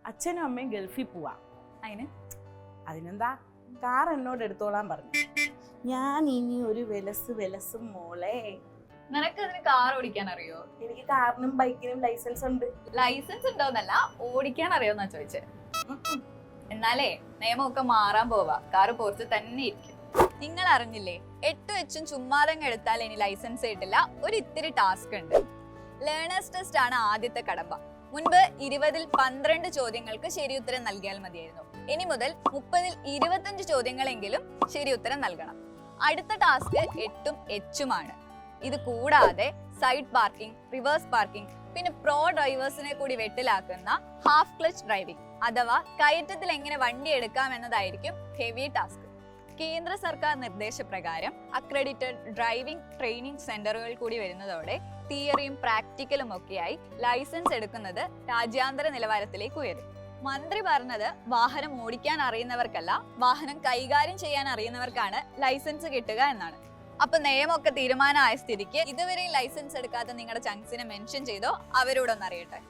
അച്ഛനും അമ്മയും ഗൾഫിൽ പോവാ. അതിനെന്താ, കാർ എന്നോട് എടുത്തോളാൻ പറഞ്ഞു. ഞാൻ ഇനി ഒരു വിലസും മോളെ. നിനക്ക് അതിന് കാർ ഓടിക്കാൻ അറിയോ? എനിക്ക് കാറിനും ബൈക്കിനും ലൈസൻസ് ഉണ്ട്. ലൈസൻസ് ഉണ്ടോന്നല്ല, ഓടിക്കാൻ അറിയോന്നാ ചോദിച്ചത്. എന്നാലേ നിയമമൊക്കെ മാറാൻ പോവാ. കാറ് പുറത്ത് തന്നെ ഇരിക്കും. നിങ്ങൾ അറിഞ്ഞില്ലേ, 8 വെച്ചും ചുമ്മാതങ്ങ് എടുത്താൽ ഇനി ലൈസൻസ് കിട്ടില്ല. ഒരു ഇത്തിരി ടാസ്ക് ഉണ്ട്. ലേണേഴ്സ് ടെസ്റ്റ് ആണ് ആദ്യത്തെ കടമ്പ. മുൻപ് 20ൽ 12 ചോദ്യങ്ങൾക്ക് ശരി ഉത്തരം നൽകിയാൽ മതിയായിരുന്നു. ഇനി മുതൽ 30ൽ 25 ചോദ്യങ്ങളെങ്കിലും ശരി ഉത്തരം നൽകണം. അടുത്ത ടാസ്ക് 8ഉം Hഉമാണ്. ഇത് കൂടാതെ സൈഡ് പാർക്കിംഗ്, റിവേഴ്സ് പാർക്കിംഗ്, പിന്നെ പ്രോ ഡ്രൈവേഴ്സിനെ കൂടി വെട്ടിലാക്കുന്ന ഹാഫ് ക്ലച്ച് ഡ്രൈവിംഗ് അഥവാ കയറ്റത്തിൽ എങ്ങനെ വണ്ടി എടുക്കാം എന്നതായിരിക്കും ഹെവി ടാസ്ക്. കേന്ദ്ര സർക്കാർ നിർദ്ദേശപ്രകാരം അക്രഡിറ്റഡ് ഡ്രൈവിംഗ് ട്രെയിനിങ് സെന്ററുകൾ കൂടി വരുന്നതോടെ തിയറിയും പ്രാക്ടിക്കലും ഒക്കെയായി ലൈസൻസ് എടുക്കുന്നത് രാജ്യാന്തര നിലവാരത്തിലേക്ക് ഉയരും. മന്ത്രി പറഞ്ഞത് വാഹനം ഓടിക്കാൻ അറിയുന്നവർക്കല്ല, വാഹനം കൈകാര്യം ചെയ്യാൻ അറിയുന്നവർക്കാണ് ലൈസൻസ് കിട്ടുക എന്നാണ്. അപ്പൊ നിയമമൊക്കെ തീരുമാനമായ സ്ഥിതിക്ക് ഇതുവരെ ലൈസൻസ് എടുക്കാത്ത നിങ്ങളുടെ ചങ്സിനെ മെൻഷൻ ചെയ്തോ അവരോടൊന്നറിയട്ടെ.